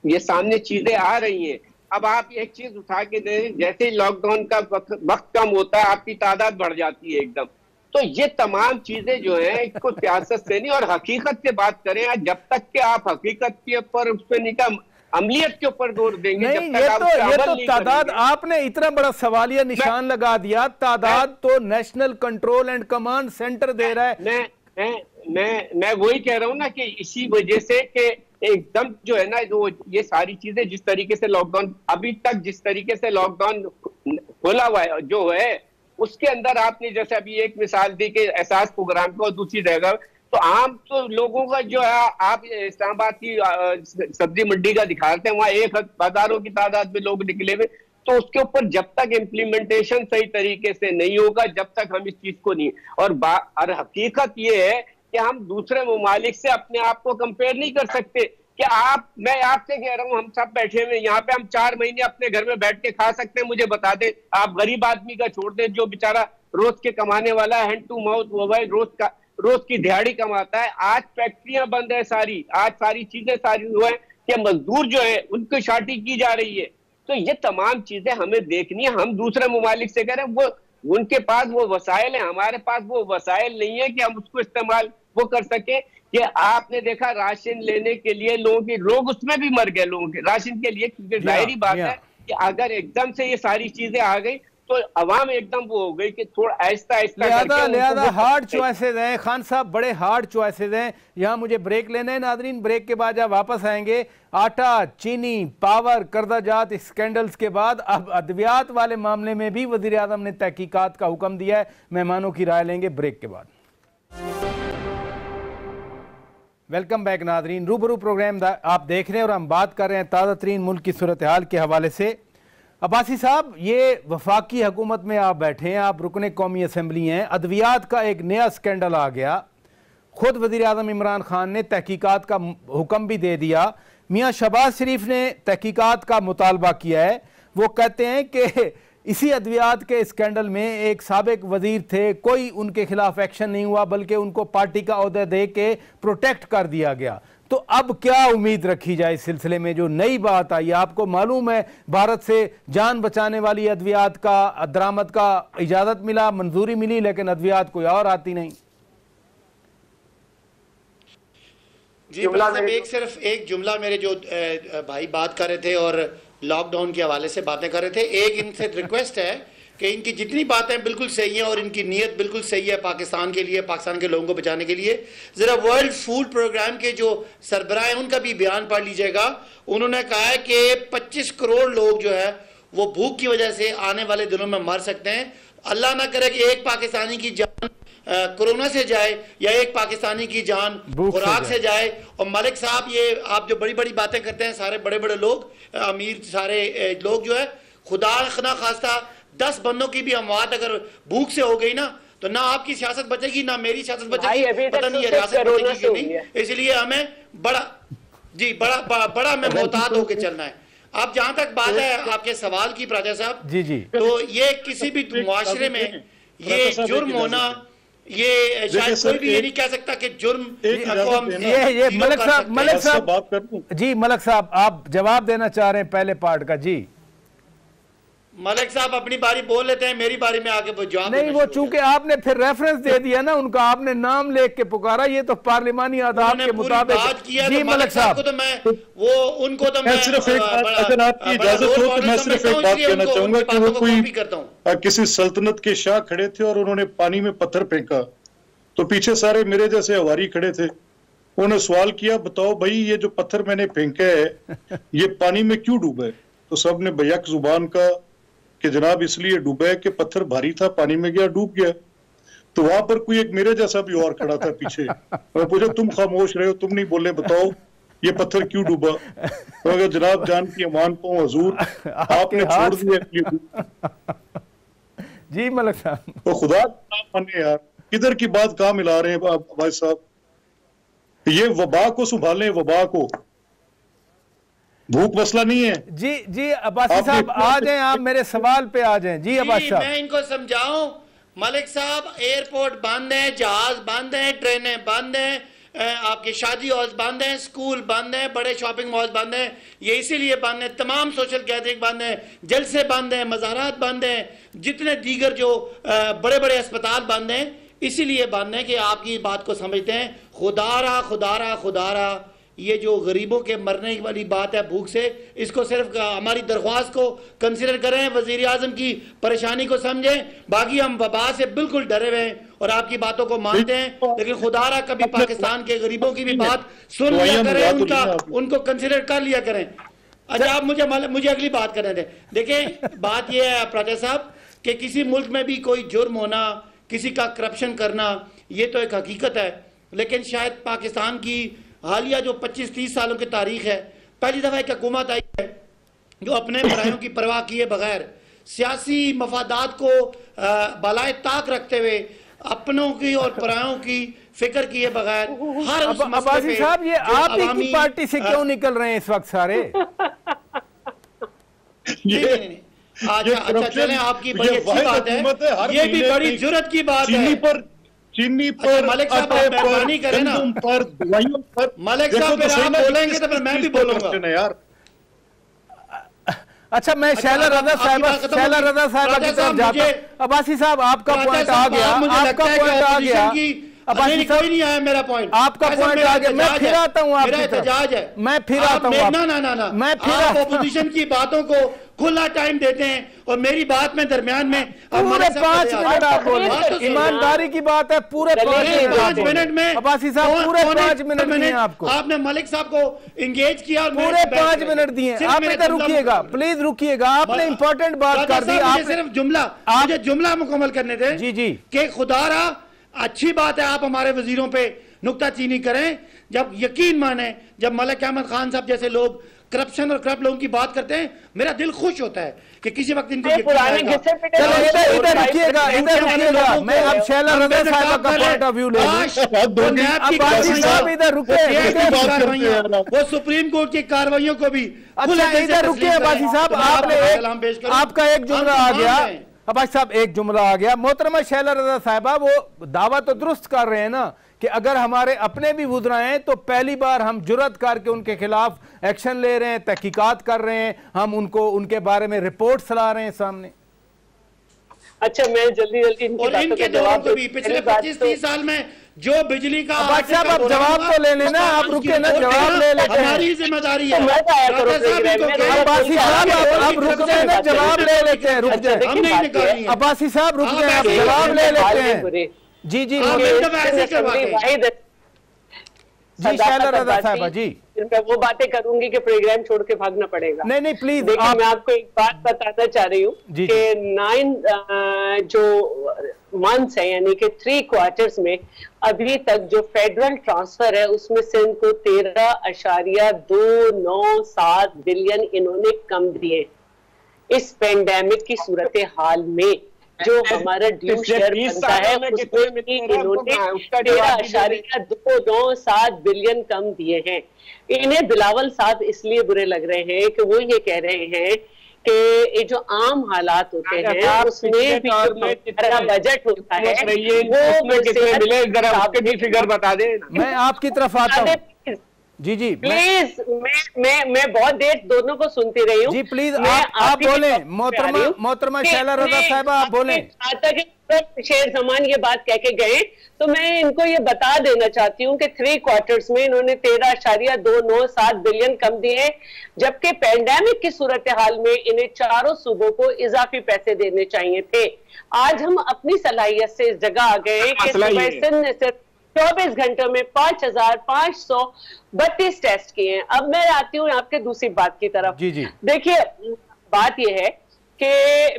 S7: ये सामने चीजें आ रही हैं, अब आप एक चीज उठा के दें, जैसे ही लॉकडाउन का वक्त कम होता है आपकी तादाद बढ़ जाती है एकदम। तो ये तमाम चीजें जो है इसको सियासत से नहीं और हकीकत से बात करें, जब तक कि आप हकीकत के ऊपर उस पर नहीं अमलियत के ऊपर जोर देंगे,
S3: नहीं,
S7: जब तक
S3: ये तो तादाद आपने इतना बड़ा सवालिया निशान लगा दिया। तादाद तो National Control and Command Centre दे रहा है।
S7: मैं वही कह रहा हूँ ना कि इसी वजह से कि एकदम जो है ना, जो ये सारी चीजें जिस तरीके से लॉकडाउन अभी तक जिस तरीके से लॉकडाउन खोला हुआ है जो है, उसके अंदर आपने जैसे अभी एक मिसाल दी कि एहसास प्रोग्राम को, दूसरी जगह तो आम तो लोगों का जो है, आप इस्लामाबाद की सब्जी मंडी का दिखाते हैं, वहाँ 1,000 की तादाद में लोग निकले हुए। तो उसके ऊपर जब तक इम्प्लीमेंटेशन सही तरीके से नहीं होगा, जब तक हम इस चीज को नहीं, और हकीकत ये है कि हम दूसरे ममालिक से अपने आप को कंपेयर नहीं कर सकते कि मैं आपसे कह रहा हूँ, हम सब बैठे हुए यहाँ पे, हम 4 महीने अपने घर में बैठ के खा सकते हैं। मुझे बता दें, आप गरीब आदमी का छोड़ दें, जो बेचारा रोज के कमाने वाला है, हैंड टू माउथ मोबाइल रोज की दिहाड़ी कमाता है, आज फैक्ट्रियां बंद है सारी, आज सारी चीजें सारी हुआ है कि मजदूर जो है उनको शाटी की जा रही है। तो ये तमाम चीजें हमें देखनी है। हम दूसरे ममालिक से कह रहे हैं, वो उनके पास वो वसाइल है, हमारे पास वो वसाइल नहीं है कि हम उसको इस्तेमाल वो कर सके। कि आपने देखा राशन लेने के लिए लोग उसमें भी मर गए, लोगों के राशन के लिए, क्योंकि जाहिर बात है कि अगर एकदम से ये सारी चीजें आ गई तो अवाम एकदम वो हो गई कि थोड़ा आहिस्ता आहिस्ता
S3: लिहाजा हार्ड चॉइसेस हैं। खान साहब, बड़े हार्ड चॉइसेस हैं। यहाँ मुझे ब्रेक लेना है नाजरीन, ब्रेक के बाद जब वापस आएंगे, आटा, चीनी, पावर, कर्जाजात स्कैंडल्स के बाद अब अद्वियात वाले मामले में भी वजीर आज़म ने तहकीकात का हुक्म दिया है। मेहमानों की राय लेंगे ब्रेक के बाद। वेलकम बैक नाजरीन, रूबरू प्रोग्राम आप देख रहे हैं और हम बात कर रहे हैं ताज़ा तरीन मुल्क की सूरत हाल के हवाले से। अब्बासी साहब, ये वफाकी हुकूमत में आप बैठे हैं, आप रुकने कौमी असम्बली हैं, अद्वियात का एक नया स्कैंडल आ गया, खुद वज़ीर आज़म इमरान खान ने तहकीकात का हुक्म भी दे दिया। मियाँ शहबाज शरीफ ने तहकीकात का मुतालबा किया है। वो कहते हैं कि इसी अद्वियात के स्कैंडल में एक साबिक वजीर थे, कोई उनके खिलाफ एक्शन नहीं हुआ, बल्कि उनको पार्टी का ओहदा दे के प्रोटेक्ट कर दिया गया। तो अब क्या उम्मीद रखी जाए इस सिलसिले में जो नई बात आई? आपको मालूम है भारत से जान बचाने वाली अद्वियात का दरामद का इजाजत मिला, मंजूरी मिली, लेकिन अद्वियात कोई और आती नहीं।
S5: जी सिर्फ एक जुमला, मेरे जो भाई बात कर रहे थे और लॉकडाउन के हवाले से बातें कर रहे थे, एक इनसे रिक्वेस्ट है कि इनकी जितनी बातें बिल्कुल सही है और इनकी नीयत बिल्कुल सही है पाकिस्तान के लिए, पाकिस्तान के लोगों को बचाने के लिए, ज़रा वर्ल्ड फूड प्रोग्राम के जो सरबराह हैं उनका भी बयान पढ़ लीजिएगा। उन्होंने कहा है कि 25 करोड़ लोग जो है वो भूख की वजह से आने वाले दिनों में मर सकते हैं। अल्लाह ना करे कि एक पाकिस्तानी की जान कोरोना से जाए या एक पाकिस्तानी की जान खुराक से जाए। और मलिक साहब, ये आप जो बड़ी बड़ी बातें करते हैं, सारे बड़े बड़े लोग, अमीर सारे लोग जो है, खुदा ना खास्ता 10 बंदों की भी अमवात अगर भूख से हो गई ना, तो ना आपकी सियासत बचेगी ना मेरी सियासत बचेगी, पता नहीं है रियासत बचेगी कि नहीं। इसलिए हमें बड़ा हमें मोहतात होकर चलना है। अब जहां तक बात है आपके सवाल की प्राचा साहब, जी, तो ये किसी भी मुआशरे में ये जुर्म होना, ये शायद कोई भी ये नहीं कह सकता कि जुर्म
S3: ये मलिक साहब बात कर जी, मलिक साहब आप जवाब देना चाह रहे हैं पहले पार्ट का? जी
S5: मलिक साहब अपनी बारी बोल लेते हैं, मेरी बारी में आके जवाब
S3: नहीं, वो चूंकि आपने फिर रेफरेंस दे दिया ना उनका, आपने नाम लेख के पुकारा, ये तो पार्लिमानी आदाब के मुताबिक।
S5: जी मलिक साहब को तो मैं वो उनको तो मैं
S6: सिर्फ एक बात, अगर आपकी इजाजत हो तो मैं सिर्फ एक बात कहना चाहूंगा कि वो कोई किसी सल्तनत के शाह खड़े थे और उन्होंने पानी में पत्थर फेंका, तो पीछे सारे मेरे जैसे हवारी खड़े थे, उन्होंने सवाल किया बताओ भाई ये जो पत्थर मैंने फेंका है ये पानी में क्यों डूबा है? तो सब ने बैक जुबान का कि जनाब इसलिए डूबा है कि पत्थर भारी था, पानी में गया डूब गया। तो वहां पर कोई एक मेरे जैसा भी और खड़ा था पीछे, मैं पूछा तुम खामोश रहे हो, तुम नहीं बोले, बताओ ये पत्थर क्यों डूबा? तो अगर जनाब जान की अमान पाऊं हजूर, आपने छोड़ दिया।
S3: जी मलिक साहब,
S6: तो खुदा माने यार, किधर की बात कहाँ मिला रहे हैं भाई साहब? ये वबा को संभालें, वबा को, भूख मसला नहीं है।
S3: जी जी अब्बासी साहब आ जाएं, आप मेरे सवाल पे आ जाएं। जी अब्बासी साहब,
S5: मैं इनको समझाऊं। मलिक साहब एयरपोर्ट बंद है, जहाज बंद है, ट्रेनें बंद हैं, आपके शादी हॉल्स बंद हैं, स्कूल बंद हैं, बड़े शॉपिंग मॉल्स बंद हैं। ये इसीलिए बंद है, तमाम सोशल गैदरिंग बंद है, जलसे बंद हैं, मज़ारात बंद हैं, जितने दीगर जो बड़े बड़े अस्पताल बंद हैं, इसीलिए बंद है कि आपकी बात को समझते हैं। खुदारा खुदारा खुदारा, ये जो गरीबों के मरने वाली बात है भूख से, इसको सिर्फ हमारी दरख्वास्त को कंसिडर करें, वजीर आजम की परेशानी को समझें। बाकी हम वबा से बिल्कुल डरे हुए हैं और आपकी बातों को मानते हैं, लेकिन खुदारा कभी पाकिस्तान के गरीबों की भी बात सुन लिया करें, उनको कंसिडर कर लिया करें। अच्छा आप मुझे अगली बात करने दें। देखिए बात यह है प्राचा साहब कि किसी मुल्क में भी कोई जुर्म होना, किसी का करप्शन करना, ये तो एक हकीकत है, लेकिन शायद पाकिस्तान की हालिया जो 25-30 सालों की तारीख है, पहली दफ़ा एक हुकूमत आई है जो अपने परायों की परवाह किए बगैर, सियासी मफादात को बालाए ताक रखते हुए, अपनों की और परायों की फिक्र किए बगैर हर उस मसले पे
S3: साहब, ये आप ही की पार्टी से क्यों निकल रहे हैं इस वक्त सारे?
S5: अच्छा चलें, आपकी बड़ी अच्छी बात है, ये भी बड़ी जुर्रत की बात है।
S6: चीनी पर,
S5: मलिक साहब मेहरबानी करें ना,
S6: पर दवाइयों पर,
S5: मलिक साहब फिर आप बोलेंगे तो फिर मैं भी बोलूंगा यार।
S3: अच्छा मैं शैला रजा साहिबा की तरफ जाता हूं। अब्बासी साहब आपका पॉइंट आ गया, आपका पॉइंट आ गया।
S5: अब्बासी साहब नहीं आया मेरा पॉइंट,
S3: आपका पॉइंट आ गया। मैं फिर आता हूं आपकी तरफ, मैं फिर आता हूं।
S5: ना मैं फिर ऑपोजिशन की बातों को खुला टाइम देते हैं और मेरी बात में दरमियान में
S3: पूरे 5 मिनट आप बोले, ईमानदारी की बात है, पूरे 5 मिनट में अब्बासी साहब पूरे 5 मिनट दिए आपको।
S5: आपने मलिक साहब को एंगेज किया और
S3: पूरे 5 मिनट दिए। आप इधर रुकिएगा, प्लीज रुकिएगा, आपने इंपॉर्टेंट बात कर दी। आप
S5: सिर्फ मुझे जुमला मुकम्मल करने दें।
S3: जी जी,
S5: कि खुदारा अच्छी बात है आप हमारे वजीरों पे नुक्ताचीनी करें, जब यकीन माने, जब मलिक अहमद खान साहब जैसे लोग करप्शन और करप्ट लोगों की बात करते हैं, मेरा दिल खुश होता है कि किसी वक्त इनको
S3: इधर रुकिएगा, मैं अब शैला रजा साहिबा का पॉइंट ऑफ व्यू ले लूं। इधर रुकिए,
S5: वो सुप्रीम कोर्ट की कार्रवाइयों को भी।
S3: अच्छा इधर रुकिए अब्बासी साहब, आपका एक जुमला आ गया। अब्बासी साहब एक जुमला आ गया। मोहतरमा शैला रजा साहिबा वो दावा तो दुरुस्त कर रहे हैं ना कि अगर हमारे अपने भी वुज़रा हैं तो पहली बार हम जुर्रत करके उनके खिलाफ एक्शन ले रहे हैं, तहकीकात कर रहे हैं, हम उनको उनके बारे में रिपोर्ट ला रहे हैं सामने।
S4: अच्छा मैं जल्दी
S5: और इनके जवाब को भी पिछले 25-30 साल में जो बिजली का
S3: अब जवाब तो ले लेना, आप रुके ना, जवाब ले लेते हैं,
S5: हमारी जिम्मेदारी है।
S3: अब्बासी साहब आप रुक जाए ना, जवाब ले लेते हैं, रुक जाए अब्बासी साहब, रुक जाए, आप जवाब ले लेते हैं। जी जी जी शैला रजा साहिबा जी,
S4: मैं वो बातें करूंगी कि प्रोग्राम छोड़ के भागना पड़ेगा।
S3: नहीं प्लीज
S4: देखिए मैं आपको एक बात बताना चाह रही हूँ कि 9 जो मंथ्स है यानी कि 3 क्वार्टर्स में अभी तक जो फेडरल ट्रांसफर है उसमें से इनको 13.297 बिलियन इन्होंने कम दिए। इस पेंडेमिक की सूरत हाल में जो हमारा ड्यू शेयर बनता है उसमें इन्होंने 13.297 बिलियन कम दिए हैं। इन्हें बिलावल साहब इसलिए बुरे लग रहे हैं कि वो ये कह रहे हैं कि ये जो आम हालात होते हैं उसमें भी बजट होता है वो
S7: कितने मिले, जरा उसके भी फिगर बता दे।
S3: मैं आपकी तरफ आता हूँ, जी जी
S4: प्लीज, मैं बहुत देर दोनों को सुनती रही हूँ
S3: जी। प्लीज आप बोले, मोहतरमा शैला रजा साहिबा आप बोले।
S4: शेर जमान ये बात कह के गए तो मैं इनको ये बता देना चाहती हूँ कि 3 क्वार्टर्स में इन्होंने 13.297 बिलियन कम दिए, जबकि पेंडेमिक की सूरत हाल में इन्हें चारों सूबों को इजाफी पैसे देने चाहिए थे। आज हम अपनी सलाहियत से इस जगह आ गए कि सुबह सिंध ने सिर्फ 24 घंटों में 5,532 टेस्ट किए हैं। अब मैं आती हूँ आपके दूसरी बात की तरफ।
S3: जी जी
S4: देखिए, बात यह है कि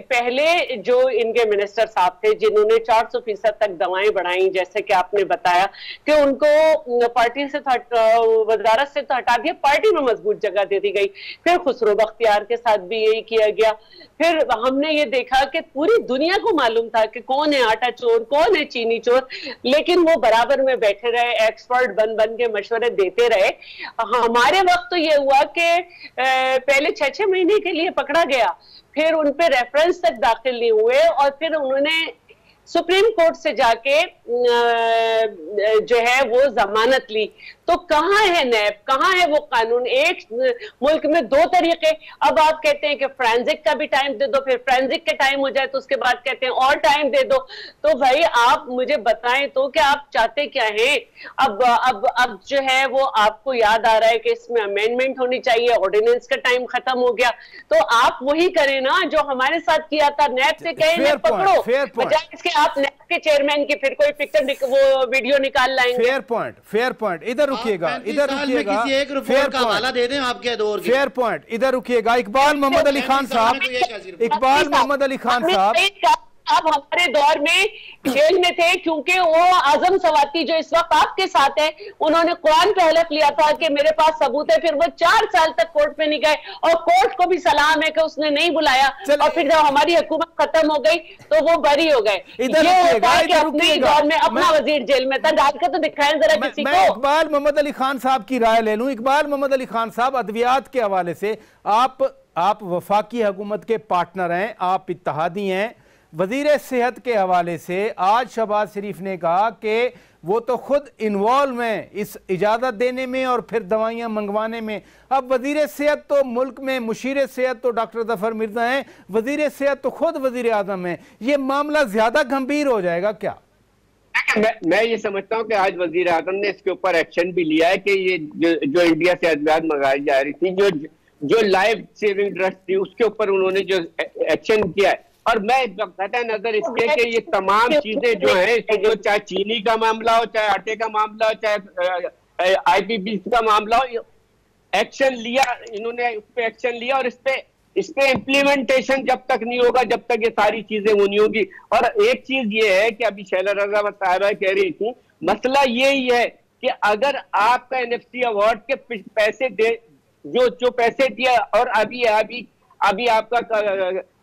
S4: पहले जो इनके मिनिस्टर साहब थे जिन्होंने 400% तक दवाएं बढ़ाई, जैसे कि आपने बताया कि उनको पार्टी से वजारत से तो हटा दिया, पार्टी में मजबूत जगह दे दी गई। फिर खुसरो बख्तियार के साथ भी यही किया गया। फिर हमने ये देखा कि पूरी दुनिया को मालूम था कि कौन है आटा चोर, कौन है चीनी चोर, लेकिन वो बराबर में बैठे रहे, एक्सपर्ट बन के मशवरे देते रहे। हमारे वक्त तो ये हुआ कि पहले 6-6 महीने के लिए पकड़ा गया, फिर उन पे रेफरेंस तक दाखिल नहीं हुए और फिर उन्होंने सुप्रीम कोर्ट से जाके जो है वो जमानत ली। तो कहाँ है नैब, कहाँ है वो कानून? एक मुल्क में 2 तरीके। अब आप कहते हैं कि फ्रेंसिक का भी टाइम दे दो, फिर फ्रेंसिक के टाइम हो जाए तो उसके बाद कहते हैं और टाइम दे दो। तो भाई आप मुझे बताएं तो कि आप चाहते क्या हैं? अब जो है वो आपको याद आ रहा है कि इसमें अमेंडमेंट होनी चाहिए, ऑर्डिनेंस का टाइम खत्म हो गया, तो आप वही करें ना जो हमारे साथ किया था। नैब से कहें नैब पकड़ो, बजाय इसके आप नैब के चेयरमैन की फिर कोई पिक्चर वो वीडियो निकाल लाएंगे।
S3: Fair point. इधर रुकिएगा, इधर रुकिएगा, फेयर का हवाला दे दें आपके दौर की। फेयर पॉइंट, इधर रुकिएगा। इकबाल मोहम्मद अली खान साहब, इकबाल मोहम्मद अली खान साहब
S4: आप हमारे दौर में जेल में थे क्योंकि वो आजम सवाती जो इस वक्त आपके साथ है, उन्होंने कुरान पे हलफ लिया था कि मेरे पास सबूत है। फिर वो 4 साल तक कोर्ट में नहीं गए और कोर्ट को भी सलाम है कि उसने नहीं बुलाया। और फिर जब हमारी हुकूमत खत्म हो गई तो वो बरी हो गए। ये होता है कि अपने दौर में अपना वजीर जेल में था, डाल के तो दिखाएं जरा किसी को।
S3: इकबाल मोहम्मद अली खान साहब की राय ले लूं। इकबाल मोहम्मद अली खान साहब, अद्वियात के हवाले से आप वफाकी हुकूमत के पार्टनर हैं, आप इत्तेहादी हैं। वजीर सेहत के हवाले से आज शहबाज शरीफ ने कहा कि वो तो खुद इन्वॉल्व हैं इस इजाज़त देने में और फिर दवाइयाँ मंगवाने में। अब वजीर सेहत तो मुल्क में, मुशीर सेहत तो डॉक्टर जफर मिर्जा हैं, वजीर सेहत तो खुद वजीर आजम है। ये मामला ज्यादा गंभीर हो जाएगा क्या?
S7: मैं ये समझता हूँ कि आज वजीर आजम ने इसके ऊपर एक्शन भी लिया है कि ये जो इंडिया से अद्वियात मंगाई जा रही थी, जो लाइफ सेविंग ड्रग्स थी, उसके ऊपर उन्होंने जो एक्शन किया है। और मैं कतई नजर इसके कि ये तमाम चीजें जो है, जो चाहे चीनी का मामला हो, चाहे आटे का मामला हो, चाहे IPPC का मामला हो, एक्शन लिया इन्होंने, उस पर एक्शन लिया। और इस पे इम्प्लीमेंटेशन जब तक नहीं होगा, जब तक ये सारी चीजें वो नहीं होगी। और एक चीज ये है कि अभी शैला रजा साहिबा कह रही थी, मसला यही है कि अगर आपका NFC अवार्ड के पैसे दे, जो पैसे दिया, और अभी आपका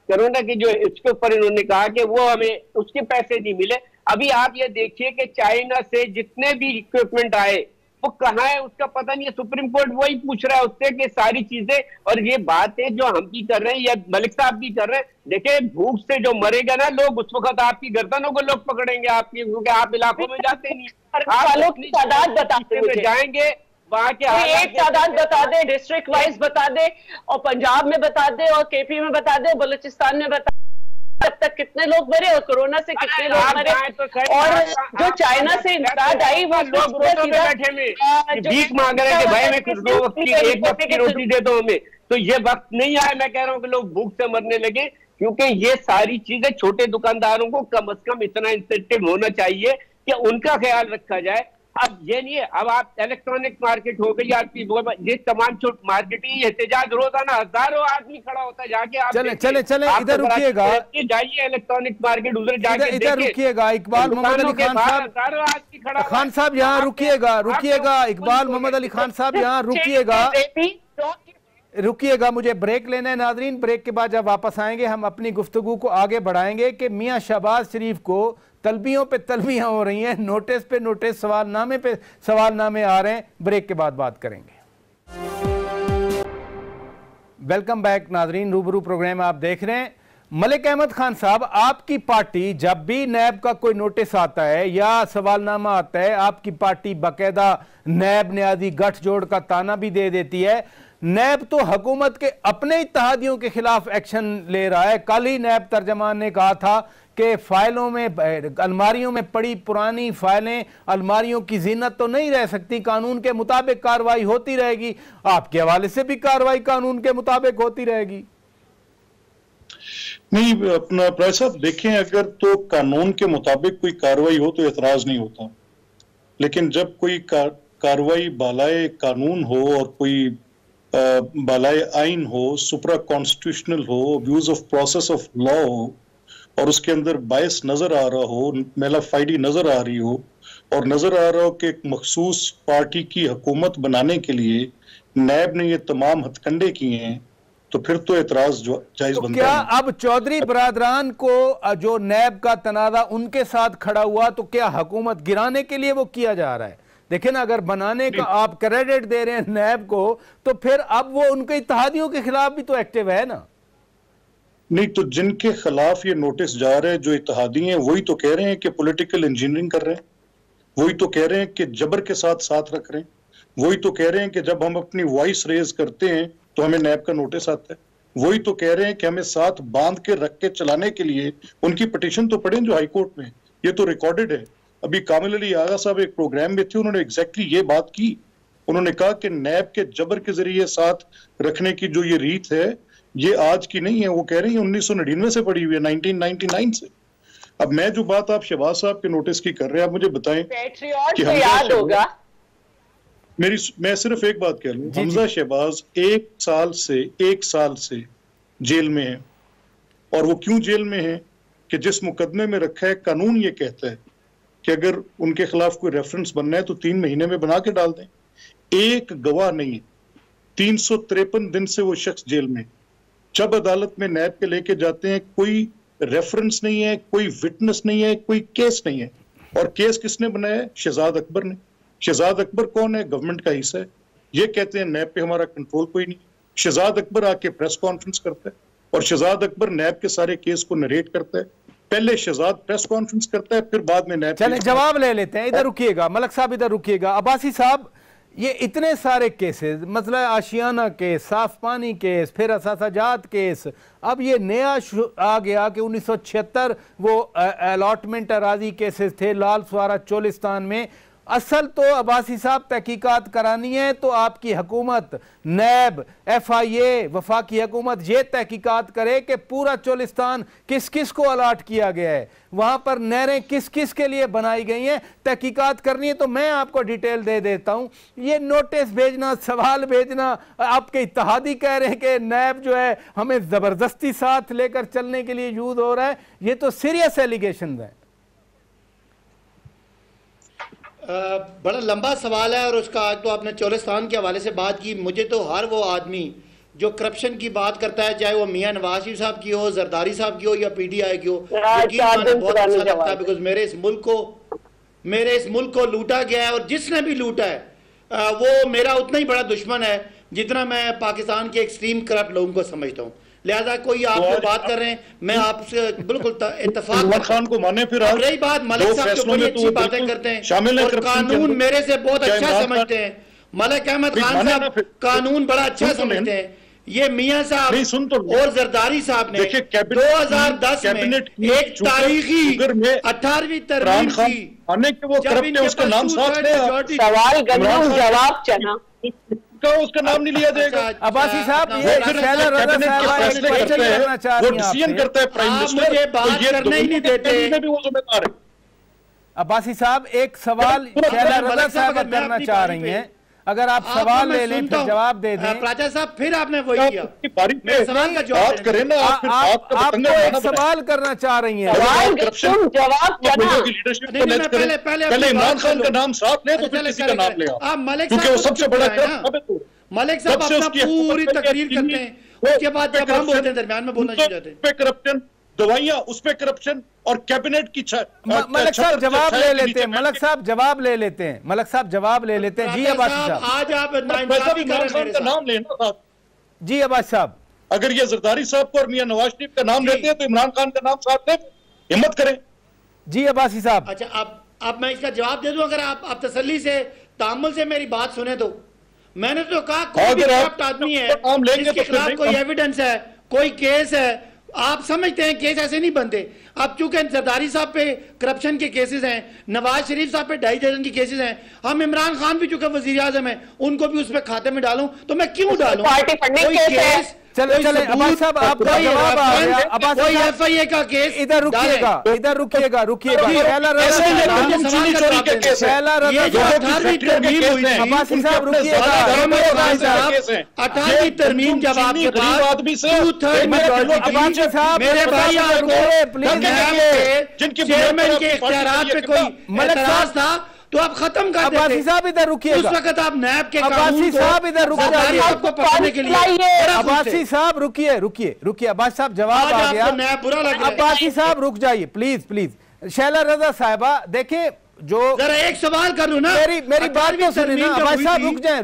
S7: कोरोना की जो इसके ऊपर इन्होंने कहा कि वो हमें उसके पैसे नहीं मिले। अभी आप ये देखिए कि चाइना से जितने भी इक्विपमेंट आए वो कहाँ है, उसका पता नहीं है। सुप्रीम कोर्ट वही पूछ रहा है उससे कि सारी चीजें, और ये बात है जो हम भी कर रहे हैं या मलिक साहब भी कर रहे हैं। देखिए, भूख से जो मरेगा ना लोग, उस वक्त आपकी गर्दनों को लोग पकड़ेंगे आपकी, क्योंकि आप इलाकों में जाते नहीं,
S4: आप अपनी तादाद बताते
S7: जाएंगे वहां के
S4: एक तादाद बता दे, डिस्ट्रिक्ट वाइज बता दे, और पंजाब में बता दे, और KP में बता दे, बलूचिस्तान में बता दे, अब तक कितने लोग मरे और कोरोना से कितने लोग मरे। और जो चाइना से इमदाद आई वो लोग
S7: बैठे में भीख मांग रहे हैं कि भाई मैं एक वक्त की रोटी दे दो हमें। तो ये वक्त नहीं आया, मैं कह रहा हूँ कि लोग भूख से मरने लगे, क्योंकि ये सारी चीजें छोटे दुकानदारों को कम से कम इतना इंसेंटिव होना चाहिए कि उनका ख्याल रखा जाए। अब ये नहीं है, अब आप इलेक्ट्रॉनिक मार्केट हो गई आपकी, ये तमाम छोट मार्केटिंग एहतजाज, रोजाना हजारों आदमी खड़ा होता है, जाके आप
S3: चले इधर रुकिएगा,
S7: जाइए इलेक्ट्रॉनिक मार्केट, उधर जाके
S3: इधर रुकिएगा। इकबाल मोहम्मद अली खान साहब यहाँ रुकिएगा। इकबाल मोहम्मद अली खान साहब यहाँ रुकिएगा, मुझे ब्रेक लेना है नाजरीन। ब्रेक के बाद जब वापस आएंगे हम अपनी गुफ्तगू को आगे बढ़ाएंगे कि मियाँ शहबाज शरीफ को तलबियों पे तलबियां हो रही हैं, नोटिस पे नोटिस, सवालनामे पे सवालनामे आ रहे हैं। ब्रेक के बाद बात करेंगे। वेलकम बैक नाजरीन, रूबरू प्रोग्राम आप देख रहे हैं। मलिक अहमद खान साहब, आपकी पार्टी जब भी नैब का कोई नोटिस आता है या सवालनामा आता है, आपकी पार्टी बाकायदा नैब न्याजी गठजोड़ का ताना भी दे देती है। नैब तो हुकूमत के अपने इत्तेहादियों के खिलाफ एक्शन ले रहा है। कल ही नैब तर्जमान ने कहा था कि फाइलों में, अलमारियों में पड़ी पुरानी फाइलें अलमारियों की जीनत तो नहीं रह सकती, कानून के मुताबिक कार्रवाई होती रहेगी। आपके हवाले से भी कार्रवाई कानून के मुताबिक होती रहेगी?
S6: नहीं, अपना प्राय साहब देखें, अगर तो कानून के मुताबिक कोई कार्रवाई हो तो एतराज नहीं होता, लेकिन जब कोई कार्रवाई बालाए कानून हो और कोई बालाए आइन हो, सुप्रा कॉन्स्टिट्यूशनल हो, abuse of process of law हो और उसके अंदर बायस नजर आ रहा हो, मेलाफाइडी नजर आ रही हो और नजर आ रहा हो कि एक मखसूस पार्टी की हुकूमत बनाने के लिए नैब ने ये तमाम हथकंडे किए हैं, तो फिर तो एतराज जायज बनता है।
S3: क्या अब चौधरी बरादरान को जो नैब का तनाजा उनके साथ खड़ा हुआ, तो क्या हुकूमत गिराने के लिए वो किया जा रहा है? देखिए ना, अगर बनाने का आप क्रेडिट दे रहे हैं नैब को, तो फिर अब वो उनके इत्तेहादियों के खिलाफ भी तो एक्टिव है ना?
S6: नहीं, तो जिनके खिलाफ ये नोटिस जा रहे हैं, जो इत्तेहादी हैं, वही तो कह रहे हैं कि पॉलिटिकल इंजीनियरिंग कर रहे हैं, वही तो कह रहे हैं कि जबर के साथ रख रहे हैं, वही तो कह रहे हैं कि जब हम अपनी वॉइस रेज करते हैं तो हमें नैब का नोटिस आता है, वही तो कह रहे हैं कि हमें साथ बांध के रख के चलाने के लिए उनकी पिटीशन तो पढ़ें जो हाई कोर्ट में, ये तो रिकॉर्डेड है। अभी कामिल अली आगा साहब एक प्रोग्राम में थे, उन्होंने एग्जैक्टली ये बात की। उन्होंने कहा कि नैब के जबर के जरिए साथ रखने की जो ये रीत है, ये आज की नहीं है। वो कह रही है 1999 से पड़ी हुई है, 1999 से। अब मैं जो बात आप शहबाज साहब के नोटिस की कर रहे हैं, आप मुझे बताएं कि
S4: याद होगा
S6: मैं सिर्फ एक बात कह लूं, हमजा शहबाज एक साल से जेल में है। और वो क्यों जेल में है कि जिस मुकदमे में रखा है, कानून ये कहता है कि अगर उनके खिलाफ कोई रेफरेंस बनना है तो 3 महीने में बना के डाल दें। एक गवाह नहीं है, 353 दिन से वो शख्स जेल में। जब अदालत में नैब के लेके जाते हैं, कोई रेफरेंस नहीं है, कोई विटनेस नहीं है, कोई केस नहीं है। और केस किसने बनाया है? शहजाद अकबर ने। शहजाद अकबर कौन है? गवर्नमेंट का हिस्सा है। ये कहते हैं नैब पे हमारा कंट्रोल कोई नहीं। शहजाद अकबर आके प्रेस कॉन्फ्रेंस करता है और शहजाद अकबर नैब के सारे केस को नरेट करता है। पहले शहजाद प्रेस कॉन्फ्रेंस करता है, फिर बाद में नैब।
S3: चले जवाब ले लेते हैं। इधर रुकिएगा मलक साहब, इधर रुकिएगा। अब्बासी साहब, ये इतने सारे केसेस, मतलब आशियाना केस, साफ पानी केस, फिर असासाजात केस, अब ये नया आ गया कि 1976 वो अलॉटमेंट अराजी केसेस थे लाल सवारा चोलिस्तान में। असल तो अब्बासी साहब तहकीकात करानी है तो आपकी हुकूमत, नैब, FIA, वफाकी हुकूमत ये तहकीकात करे कि पूरा चोलिस्तान किस किस को अलाट किया गया है, वहाँ पर नहरें किस किस के लिए बनाई गई हैं, तहकीकात करनी है। तो मैं आपको डिटेल दे देता हूँ। ये नोटिस भेजना, सवाल भेजना, आपके इत्तेहादी कह रहे हैं कि नैब जो है हमें ज़बरदस्ती साथ लेकर चलने के लिए यूज़ हो रहा है, ये तो सीरियस एलिगेशन है।
S5: बड़ा लंबा सवाल है और उसका आज तो आपने चोलिस्तान के हवाले से बात की। मुझे तो हर वो आदमी जो करप्शन की बात करता है, चाहे वो मियां नवाज शरीफ साहब की हो, जरदारी साहब की हो या PTI की हो, यकीन माने बहुत अच्छा लगता है। बिकॉज मेरे इस मुल्क को लूटा गया है और जिसने भी लूटा है वो मेरा उतना ही बड़ा दुश्मन है जितना मैं पाकिस्तान के एक्सट्रीम करप्ट लोगों को समझता हूँ। लिहाजा कोई आप जो बात कर रहे हैं, मैं आपसे बिल्कुल इत्तेफाक
S6: खान को माने। फिर
S5: रही बात मलिक साहब जो बड़ी अच्छी बातें करते हैं और कानून मेरे से बहुत अच्छा समझते हैं। मलिक अहमद खान साहब कानून बड़ा अच्छा समझते हैं। ये मियां साहब और जरदारी साहब ने 2010 में एक तारीखी 18वीं तरमीम की
S6: उसका नाम साथ
S4: सवाल जवाब चना
S6: का उसका नाम नहीं लिया जाएगा।
S3: अब्बासी साहब, ये
S6: डिसीजन करता है प्राइम मिनिस्टर,
S5: मुझे बात करने ही नहीं देते।
S6: भी वो जिम्मेदार है।
S3: अब्बासी साहब, एक सवाल शैला रज़ा साहब करना चाह रही हैं, अगर आप सवाल ले लें फिर जवाब दे दें।
S5: प्राचा साहब, फिर आपने वही किया,
S6: मेरे सवाल का जवाब करें ना।
S3: आप एक सवाल करना चाह रही हैं,
S6: पहले इमरान खान का नाम साथ ले तो फिर किसी का नाम ले, क्योंकि वो सबसे बड़ा करप्ट।
S5: मलिक साहब अपना पूरी तकरीर करते हैं, उसके बाद जब हम बोलते हैं दरमियान में बोलना चाहिए जाते हैं।
S6: करप्शन, दवाइयां, उस पे करप्शन और कैबिनेट की
S3: मलक साहब जवाब ले लेते हैं। मलक साहब जवाब ले लेते हैं। मलक साहब जवाब ले लेते हैं। जी अब्बासी साहब,
S5: आज आप नाइंसाफी कर रहे हैं।
S6: नाम लेना।
S3: जी अब्बासी साहब,
S6: अगर ये जरदारी साहब को और मियां नवाज शरीफ का नाम लेते हैं तो इमरान खान का नाम साथ लें, हिम्मत करें।
S3: जी अब्बासी साहब।
S5: अच्छा, अब मैं इसका जवाब दे दूं, अगर आप तसल्ली से तामुल से मेरी बात सुने तो। मैंने तो कहा कोई भी करप्ट आदमी है जिसके खिलाफ कोई एविडेंस है, कोई केस है, आप समझते हैं केस ऐसे नहीं बनते। अब चूंकि जरदारी साहब पे करप्शन के केसेस हैं, नवाज शरीफ साहब पे 2.5 दर्जन की केसेस हैं, हम इमरान खान भी चूंकि वजीर आजम है उनको भी उसमें खाते में डालूं, तो मैं क्यों डालूं? कोई केस,
S3: चले अब्बासी साहब आपका जवाब आ गया।
S5: कोई FIA का केस,
S3: इधर रुकिएगा
S5: अब्बासी
S3: साहब रुकिएगा।
S5: 18वीं तरमीम जब आपके मेरे भाई चेयरमैन के इख्तियारात पे कोई एतराज था तो आप खत्म कर देते।
S3: अब्बासी साहब इधर रुकिएगा।
S5: उस वक्त आप नैब के
S3: अब्बासी साहब इधर रुक जाइए।
S5: आपको पकड़ने के लिए
S3: अब्बासी साहब रुकिए। अब्बासी साहब जवाब आ गया।
S5: बुरा लग रहा है।
S3: अब्बासी साहब रुक जाइए प्लीज। शैला रजा साहिबा देखिए, जो
S5: जरा एक सवाल कर लूं ना,
S3: मेरी बात तो सुनिए ना। अब्बासी साहब रुक जाएं।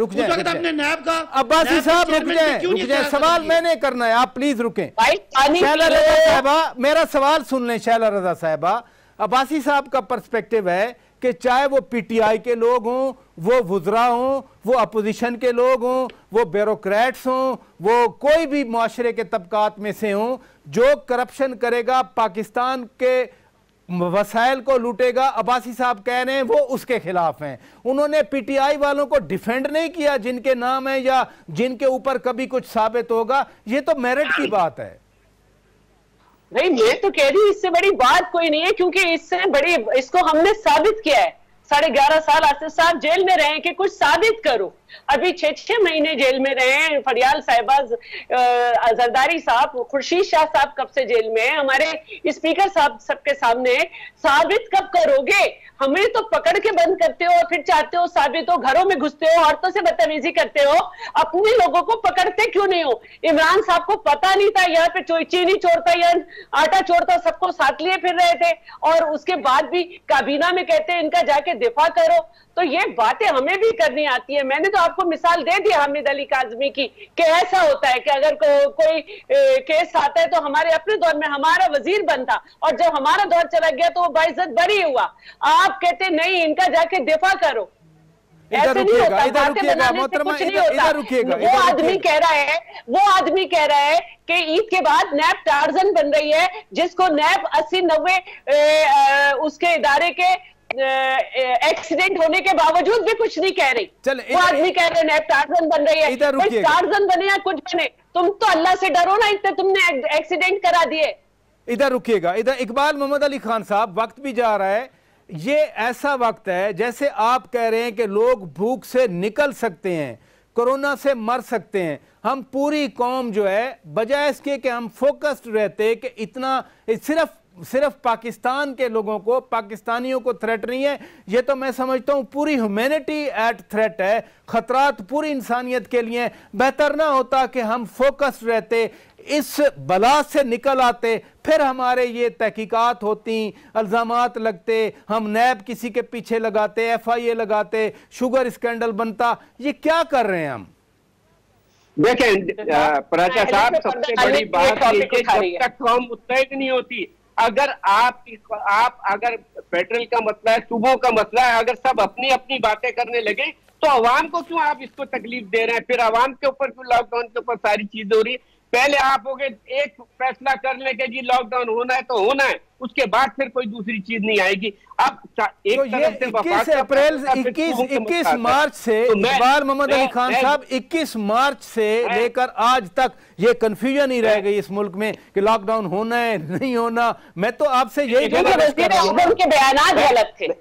S5: अपने नैब का
S3: अब्बासी साहब रुक जाएं। सवाल मैंने करना है, आप प्लीज रुकें। शैला रजा साहिबा मेरा सवाल सुन लें। शैला रजा साहिबा, अब्बासी साहब का पर्सपेक्टिव है कि चाहे वो PTI के लोग हों, वो वुज़रा हों, वो अपोजिशन के लोग हों, वो ब्यूरोक्रेट्स हों, वो कोई भी माशरे के तबकात में से हों, जो करप्शन करेगा, पाकिस्तान के वसाइल को लूटेगा, अब्बासी साहब कह रहे हैं वो उसके खिलाफ हैं। उन्होंने PTI वालों को डिफेंड नहीं किया जिनके नाम है या जिनके ऊपर कभी कुछ साबित होगा। ये तो मेरिट की बात है।
S4: नहीं, मैं तो कह रही हूँ इससे बड़ी बात कोई नहीं है, क्योंकि इससे बड़ी इसको हमने साबित किया है। 11.5 साल आसिफ साहब जेल में रहे कि कुछ साबित करो। अभी 6 महीने जेल में रहे हैं फरियाल साहिबा, जरदारी साहब, खुर्शीद शाह साहब कब से जेल में है, हमारे स्पीकर साहब सबके सामने। साबित कब करोगे? हमें तो पकड़ के बंद करते हो और फिर चाहते हो साबित हो, घरों में घुसते हो, औरतों से बदतमीजी करते हो, अपने लोगों को पकड़ते क्यों नहीं हो? इमरान साहब को पता नहीं था यहाँ पे चीनी चोरता या आटा चोरता, सबको साथ लिए फिर रहे थे, और उसके बाद भी काबीना में कहते हैं इनका जाके दिफा करो। तो ये बातें हमें भी करनी आती है। मैंने तो आपको मिसाल दे दी हामिद अली काज़मी की कि ऐसा होता है कि अगर कोई केस आता है तो हमारे अपने दौर में हमारा वजीर बनता, और जब हमारा दौर चला गया तो वो बाइज्जत बरी हुआ। आप कहते नहीं इनका जाके दिफा करो, ऐसे नहीं होता। बातें बनाने से कुछ नहीं होता। वो आदमी कह रहा है कि ईद के बाद नैब टार्जन बन रही है, जिसको नैब 80-90 उसके इदारे के एक्सीडेंट होने के बावजूद भी कुछ नहीं कह रही। वो आदमी कह रहे हैं टार्जन बन रही है। टार्जन बने या कुछ बने, तुम तो अल्लाह से डरो ना, इतने तुमने एक्सीडेंट करा दिए।
S3: इधर रुकिएगा। इधर इकबाल मोहम्मद अली खान साहब, वक्त भी जा रहा है। ये ऐसा वक्त है जैसे आप कह रहे हैं कि लोग भूख से निकल सकते हैं, कोरोना से मर सकते हैं। हम पूरी कौम जो है, बजाय इसके कि हम फोकस्ड रहते कि इतना सिर्फ पाकिस्तान के लोगों को, पाकिस्तानियों को थ्रेट नहीं है, ये तो मैं समझता हूँ पूरी ह्यूमैनिटी एट थ्रेट है। खतरात पूरी इंसानियत के लिए। बेहतर ना होता कि हम फोकस्ड रहते, इस बला से निकल आते, फिर हमारे ये तहकीकात होती, इल्जामात लगते, हम नैब किसी के पीछे लगाते, FIA लगाते, शुगर स्कैंडल बनता। ये क्या कर रहे हैं हम?
S7: देखें पराचा साहब, सबसे बड़ी बात ये कि जब तक कौम मुत्तहिद नहीं होती, अगर आप अगर पेट्रोल का मसला है, सुबह का मसला है, अगर सब अपनी अपनी बातें करने लगे तो अवाम को क्यों आप इसको तकलीफ दे रहे हैं? फिर अवाम के ऊपर क्यों लॉकडाउन के ऊपर सारी चीजें हो रही है? पहले आप हो गए एक फैसला कर ले कि जी लॉकडाउन होना है तो होना है, उसके बाद फिर कोई दूसरी चीज नहीं आएगी। अब एक
S3: तो ये 21 अप्रैल 21 मार्च से, इकबाल मोहम्मद अली खान साहब, 21 मार्च से लेकर आज तक ये कंफ्यूजन ही रह गई इस मुल्क में कि लॉकडाउन होना है नहीं होना। मैं तो आपसे यही
S4: के बयान गलत थे।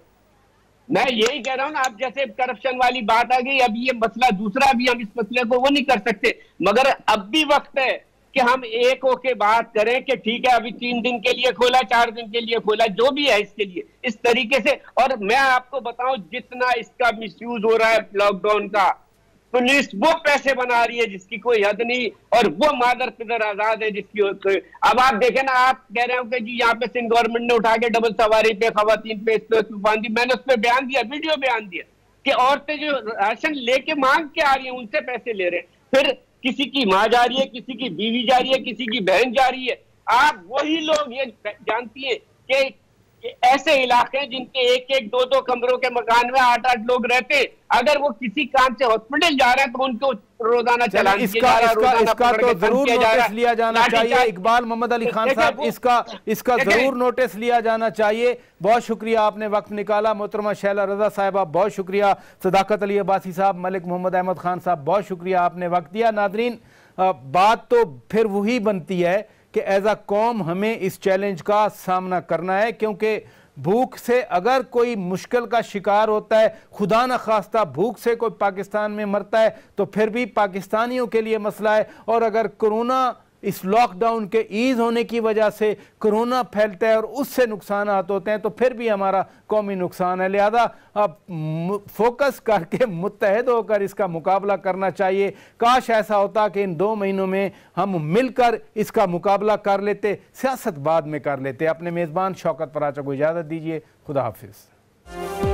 S7: मैं यही कह रहा हूँ ना, आप जैसे करप्शन वाली बात आ गई, अब ये मसला दूसरा भी, हम इस मसले को वो नहीं कर सकते, मगर अब भी वक्त है कि हम एक होके बात करें कि ठीक है अभी 3 दिन के लिए खोला, 4 दिन के लिए खोला, जो भी है इसके लिए इस तरीके से। और मैं आपको बताऊं जितना इसका मिसयूज हो रहा है लॉकडाउन का, पुलिस वो पैसे बना रही है जिसकी कोई हद नहीं, और वो मादर पिदर आजाद है जिसकी। अब आप देखें ना, आप कह रहे हो कि जी यहाँ पे सिंध गवर्नमेंट ने उठा के डबल सवारी पे खवातीन पे बांधी। मैंने उस पर बयान दिया, वीडियो बयान दिया कि औरतें जो राशन लेके मांग के आ रही हैं उनसे पैसे ले रहे हैं। फिर किसी की माँ जा रही है, किसी की बीवी जा रही है, किसी की बहन जा रही है। आप वही लोग ये जानती है कि ऐसे इलाके हैं जिनके एक एक दो दो कमरों के मकान में 8-8 लोग रहते हैं, अगर वो किसी काम से हॉस्पिटल जा रहे हैं तो उनको रोजाना चलान
S3: इसका तो जरूर नोटिस लिया जाना चाहिए। इकबाल मोहम्मद अली खान साहब, इसका जरूर नोटिस लिया जाना चाहिए। बहुत शुक्रिया, आपने वक्त निकाला। मोहतरमा शैला रजा साहिबा बहुत शुक्रिया। सदाकत अली अब्बासी साहब, मलिक मोहम्मद अहमद खान साहब बहुत शुक्रिया, आपने वक्त दिया। नादरीन, बात तो फिर वही बनती है कि एज अ कौम हमें इस चैलेंज का सामना करना है, क्योंकि भूख से अगर कोई मुश्किल का शिकार होता है, खुदा न खास्ता भूख से कोई पाकिस्तान में मरता है, तो फिर भी पाकिस्तानियों के लिए मसला है। और अगर कोरोना इस लॉकडाउन के ईज होने की वजह से कोरोना फैलता है और उससे नुकसान होते हैं, तो फिर भी हमारा कौमी नुकसान है। लिहाजा अब फोकस करके मुत्तहद होकर इसका मुकाबला करना चाहिए। काश ऐसा होता कि इन 2 महीनों में हम मिलकर इसका मुकाबला कर लेते, सियासत बाद में कर लेते। अपने मेज़बान शौकत पराचा को इजाज़त दीजिए। खुदा हाफिज़।